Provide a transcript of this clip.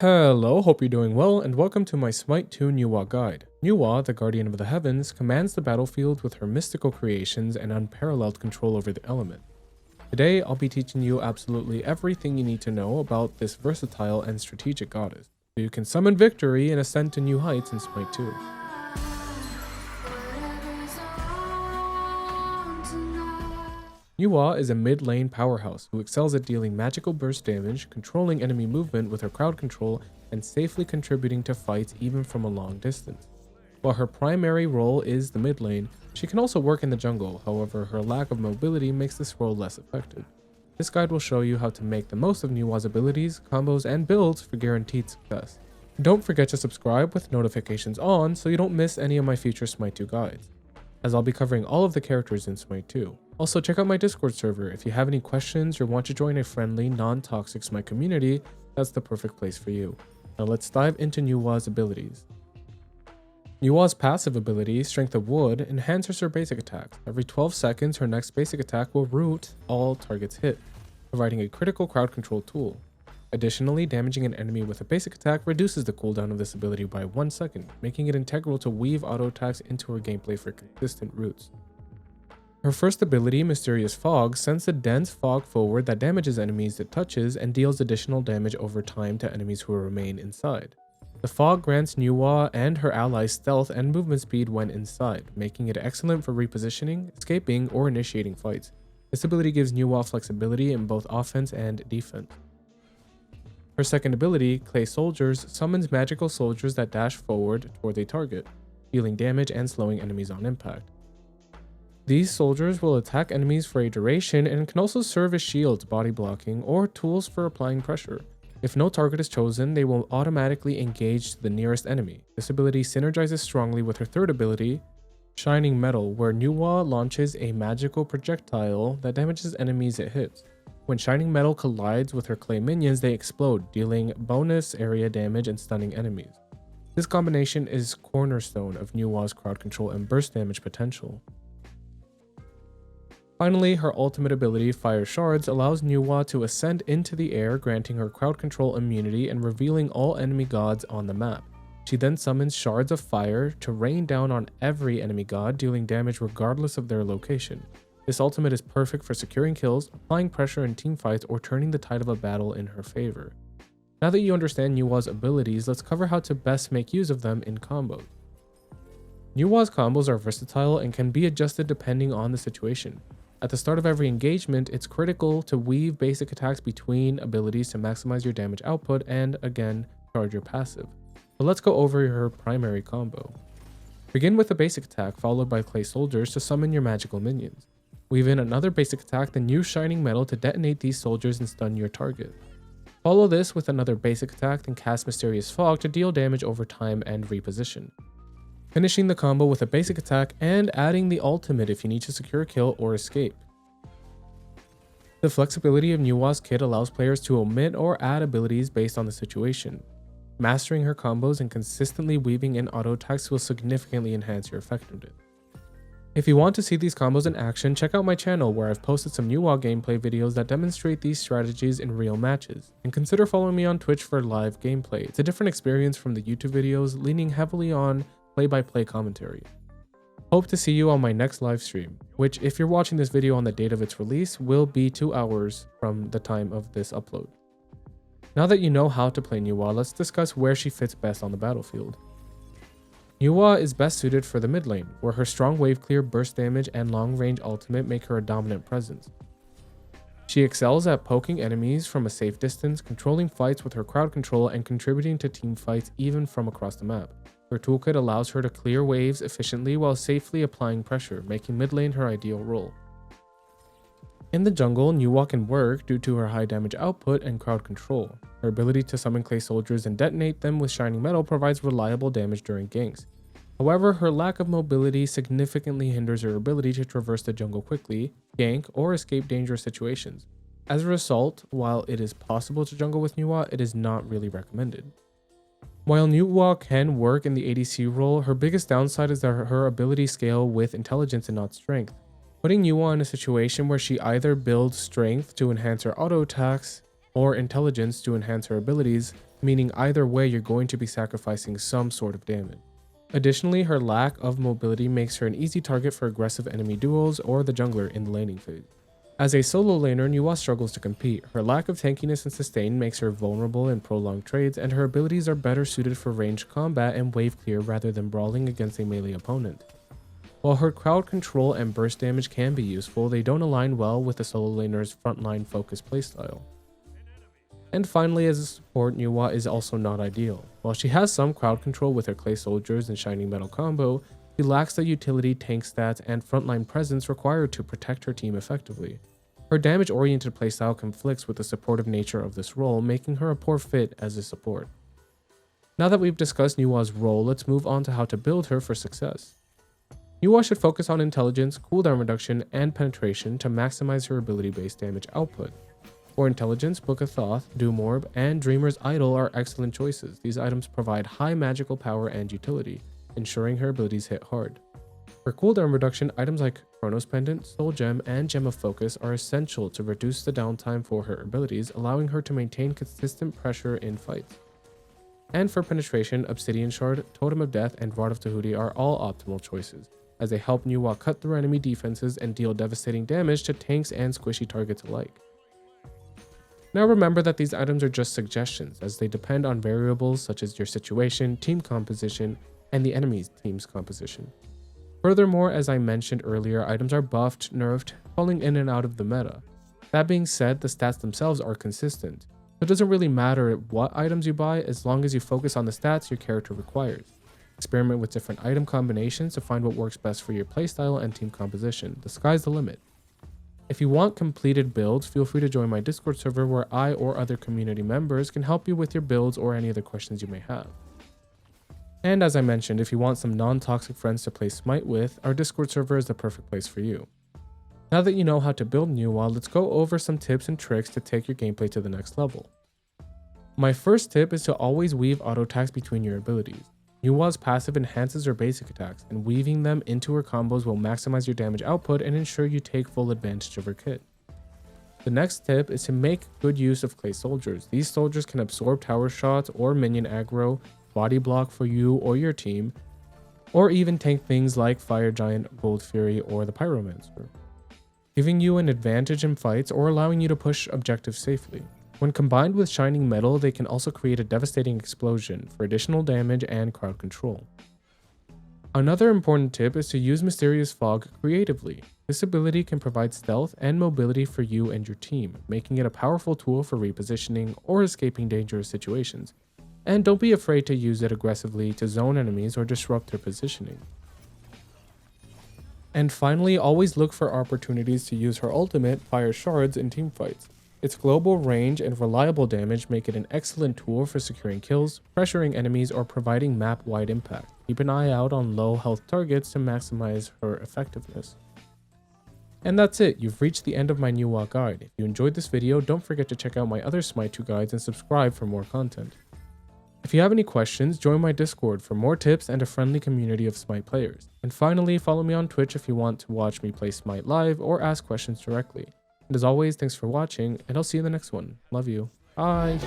Hello, hope you're doing well, and welcome to my Smite 2 Nuwa guide. Nuwa, the Guardian of the Heavens, commands the battlefield with her mystical creations and unparalleled control over the element. Today, I'll be teaching you absolutely everything you need to know about this versatile and strategic goddess, so you can summon victory and ascend to new heights in Smite 2. Nuwa is a mid-lane powerhouse who excels at dealing magical burst damage, controlling enemy movement with her crowd control, and safely contributing to fights even from a long distance. While her primary role is the mid lane, she can also work in the jungle, however her lack of mobility makes this role less effective. This guide will show you how to make the most of Nuwa's abilities, combos, and builds for guaranteed success. Don't forget to subscribe with notifications on so you don't miss any of my future Smite 2 guides, as I'll be covering all of the characters in Smite 2. Also, check out my Discord server. If you have any questions or want to join a friendly, non-toxic Smite community, that's the perfect place for you. Now let's dive into Nuwa's abilities. Nuwa's passive ability, Strength of Wood, enhances her basic attacks. Every 12 seconds, her next basic attack will root all targets hit, providing a critical crowd control tool. Additionally, damaging an enemy with a basic attack reduces the cooldown of this ability by 1 second, making it integral to weave auto attacks into her gameplay for consistent roots. Her first ability, Mysterious Fog, sends a dense fog forward that damages enemies it touches and deals additional damage over time to enemies who remain inside. The fog grants Nuwa and her allies stealth and movement speed when inside, making it excellent for repositioning, escaping, or initiating fights. This ability gives Nuwa flexibility in both offense and defense. Her second ability, Clay Soldiers, summons magical soldiers that dash forward toward a target, dealing damage and slowing enemies on impact. These soldiers will attack enemies for a duration and can also serve as shields, body blocking, or tools for applying pressure. If no target is chosen, they will automatically engage to the nearest enemy. This ability synergizes strongly with her third ability, Shining Metal, where Nuwa launches a magical projectile that damages enemies it hits. When Shining Metal collides with her clay minions, they explode, dealing bonus area damage and stunning enemies. This combination is cornerstone of Nuwa's crowd control and burst damage potential. Finally, her ultimate ability, Fire Shards, allows Nuwa to ascend into the air, granting her crowd control immunity and revealing all enemy gods on the map. She then summons shards of fire to rain down on every enemy god, dealing damage regardless of their location. This ultimate is perfect for securing kills, applying pressure in teamfights, or turning the tide of a battle in her favor. Now that you understand Nuwa's abilities, let's cover how to best make use of them in combos. Nuwa's combos are versatile and can be adjusted depending on the situation. At the start of every engagement, it's critical to weave basic attacks between abilities to maximize your damage output and, again, charge your passive. But let's go over her primary combo. Begin with a basic attack followed by Clay Soldiers to summon your magical minions. Weave in another basic attack, then use Shining Metal to detonate these soldiers and stun your target. Follow this with another basic attack, then cast Mysterious Fog to deal damage over time and reposition. Finishing the combo with a basic attack and adding the ultimate if you need to secure a kill or escape. The flexibility of Nuwa's kit allows players to omit or add abilities based on the situation. Mastering her combos and consistently weaving in auto attacks will significantly enhance your effectiveness. If you want to see these combos in action, check out my channel where I've posted some Nuwa gameplay videos that demonstrate these strategies in real matches. And consider following me on Twitch for live gameplay. It's a different experience from the YouTube videos, leaning heavily on play-by-play commentary. Hope to see you on my next live stream, which, if you're watching this video on the date of its release, will be 2 hours from the time of this upload. Now that you know how to play Nuwa, let's discuss where she fits best on the battlefield. Nuwa is best suited for the mid lane, where her strong wave clear, burst damage, and long range ultimate make her a dominant presence. She excels at poking enemies from a safe distance, controlling fights with her crowd control, and contributing to team fights even from across the map. Her toolkit allows her to clear waves efficiently while safely applying pressure, making mid lane her ideal role. In the jungle, Nuwa can work due to her high damage output and crowd control. Her ability to summon clay soldiers and detonate them with Shining Metal provides reliable damage during ganks. However, her lack of mobility significantly hinders her ability to traverse the jungle quickly, gank, or escape dangerous situations. As a result, while it is possible to jungle with Nuwa, it is not really recommended. While Nuwa can work in the ADC role, her biggest downside is that her abilities scale with intelligence and not strength. Putting Nuwa in a situation where she either builds strength to enhance her auto attacks or intelligence to enhance her abilities meaning either way you're going to be sacrificing some sort of damage. Additionally, her lack of mobility makes her an easy target for aggressive enemy duos or the jungler in the laning phase. As a solo laner, Nuwa struggles to compete. Her lack of tankiness and sustain makes her vulnerable in prolonged trades, and her abilities are better suited for ranged combat and wave clear rather than brawling against a melee opponent. While her crowd control and burst damage can be useful, they don't align well with the solo laner's frontline focused playstyle. And finally, as a support, Nuwa is also not ideal. While she has some crowd control with her clay soldiers and shining metal combo, she lacks the utility, tank stats, and frontline presence required to protect her team effectively. Her damage-oriented playstyle conflicts with the supportive nature of this role, making her a poor fit as a support. Now that we've discussed Nuwa's role, let's move on to how to build her for success. Nuwa should focus on intelligence, cooldown reduction, and penetration to maximize her ability-based damage output. For intelligence, Book of Thoth, Doom Orb, and Dreamer's Idol are excellent choices. These items provide high magical power and utility, ensuring her abilities hit hard. For cooldown reduction, items like Chronos Pendant, Soul Gem, and Gem of Focus are essential to reduce the downtime for her abilities, allowing her to maintain consistent pressure in fights. And for penetration, Obsidian Shard, Totem of Death, and Rod of Tahuti are all optimal choices, as they help Nuwa cut through enemy defenses and deal devastating damage to tanks and squishy targets alike. Now remember that these items are just suggestions, as they depend on variables such as your situation, team composition, and the enemy's team's composition. Furthermore, as I mentioned earlier, items are buffed, nerfed, falling in and out of the meta. That being said, the stats themselves are consistent, so it doesn't really matter what items you buy as long as you focus on the stats your character requires. Experiment with different item combinations to find what works best for your playstyle and team composition. The sky's the limit. If you want completed builds, feel free to join my Discord server where I or other community members can help you with your builds or any other questions you may have. And as I mentioned, if you want some non-toxic friends to play Smite with, our Discord server is the perfect place for you. Now that you know how to build Nuwa, let's go over some tips and tricks to take your gameplay to the next level. My first tip is to always weave auto attacks between your abilities. Nuwa's passive enhances her basic attacks, and weaving them into her combos will maximize your damage output and ensure you take full advantage of her kit. The next tip is to make good use of clay soldiers. These soldiers can absorb tower shots or minion aggro, body block for you or your team, or even tank things like Fire Giant, Gold Fury, or the Pyromancer, giving you an advantage in fights or allowing you to push objectives safely. When combined with Shining Metal, they can also create a devastating explosion for additional damage and crowd control. Another important tip is to use Mysterious Fog creatively. This ability can provide stealth and mobility for you and your team, making it a powerful tool for repositioning or escaping dangerous situations. And don't be afraid to use it aggressively to zone enemies or disrupt their positioning. And finally, always look for opportunities to use her ultimate, Fire Shards, in teamfights. Its global range and reliable damage make it an excellent tool for securing kills, pressuring enemies, or providing map-wide impact. Keep an eye out on low health targets to maximize her effectiveness. And that's it, you've reached the end of my Nuwa guide. If you enjoyed this video, don't forget to check out my other Smite 2 guides and subscribe for more content. If you have any questions, join my Discord for more tips and a friendly community of Smite players. And finally, follow me on Twitch if you want to watch me play Smite live or ask questions directly. And as always, thanks for watching, and I'll see you in the next one. Love you. Bye!